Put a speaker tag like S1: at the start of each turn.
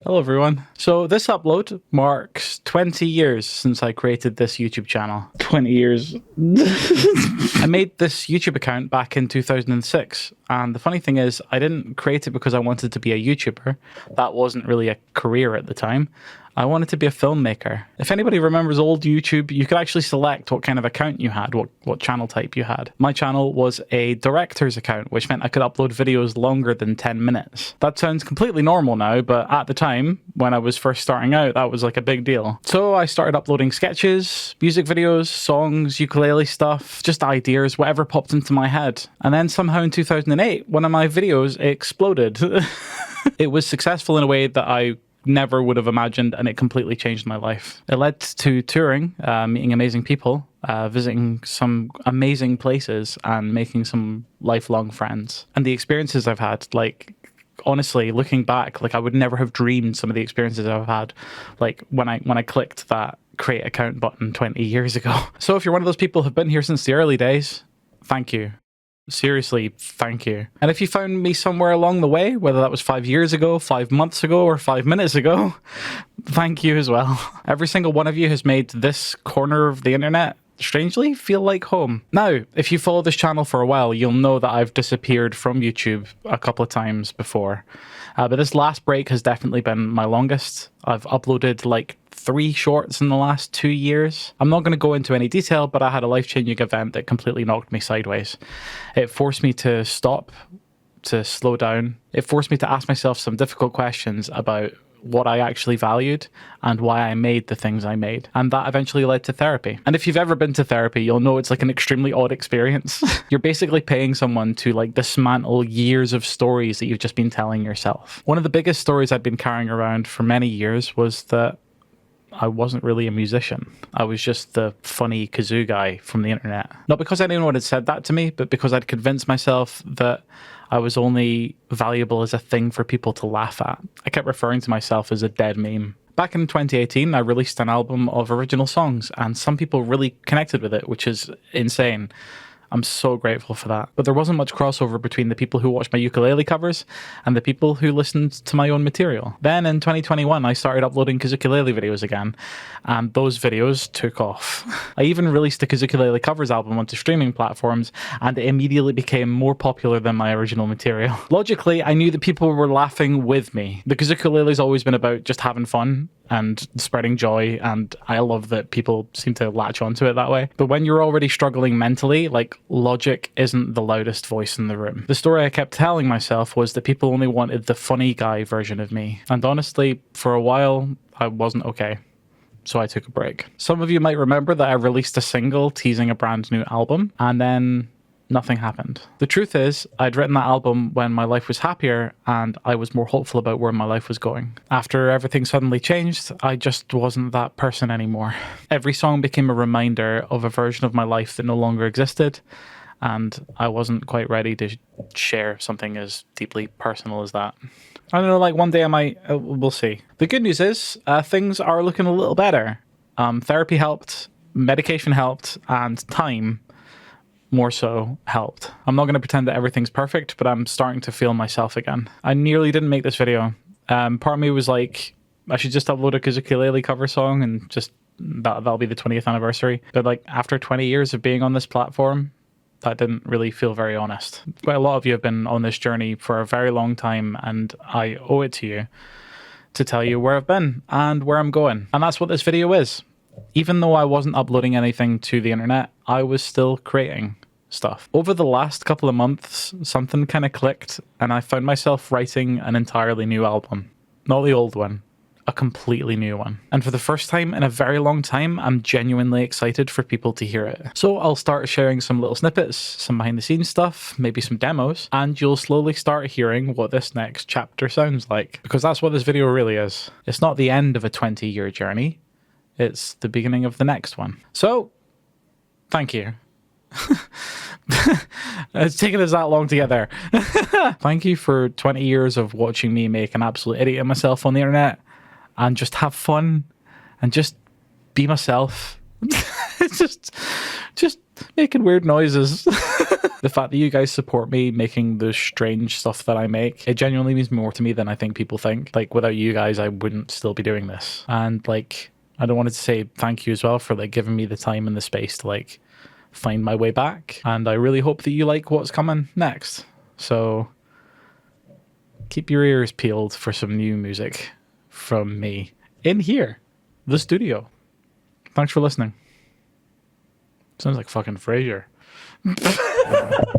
S1: Hello everyone. So this upload marks 20 years since I created this YouTube channel. 20 years. I made this YouTube account back in 2006, and the funny thing is I didn't create it because I wanted to be a YouTuber. That wasn't really a career at the time. I wanted to be a filmmaker. If anybody remembers old YouTube, you could actually select what kind of account you had, what channel type you had. My channel was a director's account, which meant I could upload videos longer than 10 minutes. That sounds completely normal now, but at the time, when I was first starting out, that was like a big deal. So I started uploading sketches, music videos, songs, ukulele stuff, just ideas, whatever popped into my head. And then somehow in 2008, one of my videos exploded. It was successful in a way that I never would have imagined, and it completely changed my life. It led to touring, meeting amazing people, visiting some amazing places, and making some lifelong friends. And the experiences I've had, like, honestly, looking back, like, I would never have dreamed some of the experiences I've had, like, when I clicked that create account button 20 years ago. So if you're one of those people who've been here since the early days, thank you. Seriously, thank you. And if you found me somewhere along the way, whether that was 5 years ago, 5 months ago, or 5 minutes ago, thank you as well. Every single one of you has made this corner of the internet strangely feel like home. Now, if you follow this channel for a while, you'll know that I've disappeared from YouTube a couple of times before. But this last break has definitely been my longest. I've uploaded like 3 shorts in the last 2 years. I'm not going to go into any detail, but I had a life-changing event that completely knocked me sideways. It forced me to stop, to slow down. It forced me to ask myself some difficult questions about what I actually valued and why I made the things I made. And that eventually led to therapy. And if you've ever been to therapy, you'll know it's like an extremely odd experience. You're basically paying someone to like dismantle years of stories that you've just been telling yourself. One of the biggest stories I'd been carrying around for many years was that I wasn't really a musician. I was just the funny kazoo guy from the internet. Not because anyone had said that to me, but because I'd convinced myself that I was only valuable as a thing for people to laugh at. I kept referring to myself as a dead meme. Back in 2018, I released an album of original songs, and some people really connected with it, which is insane. I'm so grateful for that. But there wasn't much crossover between the people who watched my ukulele covers and the people who listened to my own material. Then in 2021, I started uploading Kazukulele videos again, and those videos took off. I even released the Kazukulele covers album onto streaming platforms, and it immediately became more popular than my original material. Logically, I knew that people were laughing with me. The Kazukulele's always been about just having fun and spreading joy, and I love that people seem to latch onto it that way. But when you're already struggling mentally, like, logic isn't the loudest voice in the room. The story I kept telling myself was that people only wanted the funny guy version of me. And honestly, for a while, I wasn't okay. So I took a break. Some of you might remember that I released a single teasing a brand new album, and then nothing happened. The truth is, I'd written that album when my life was happier and I was more hopeful about where my life was going. After everything suddenly changed, I just wasn't that person anymore. Every song became a reminder of a version of my life that no longer existed, and I wasn't quite ready to share something as deeply personal as that. I don't know, like one day I might, we'll see. The good news is, things are looking a little better. Therapy helped, medication helped, and time more so helped. I'm not going to pretend that everything's perfect, but I'm starting to feel myself again. I nearly didn't make this video. Part of me was like, I should just upload a Kazukulele cover song and just that'll be the 20th anniversary. But like after 20 years of being on this platform, that didn't really feel very honest. Quite a lot of you have been on this journey for a very long time, and I owe it to you to tell you where I've been and where I'm going. And that's what this video is. Even though I wasn't uploading anything to the internet, I was still creating stuff. Over the last couple of months, something kind of clicked, and I found myself writing an entirely new album. Not the old one, a completely new one. And for the first time in a very long time, I'm genuinely excited for people to hear it. So I'll start sharing some little snippets, some behind the scenes stuff, maybe some demos, and you'll slowly start hearing what this next chapter sounds like. Because that's what this video really is. It's not the end of a 20-year journey. It's the beginning of the next one. So, thank you. It's taken us that long to get there. Thank you for 20 years of watching me make an absolute idiot of myself on the internet and just have fun and just be myself. It's just making weird noises. The fact that you guys support me making the strange stuff that I make, it genuinely means more to me than I think people think. Like, without you guys, I wouldn't still be doing this. And like, I don't wanted to say thank you as well for like giving me the time and the space to like find my way back. And I really hope that you like what's coming next. So keep your ears peeled for some new music from me in here, the studio. Thanks for listening. Sounds like fucking Frasier.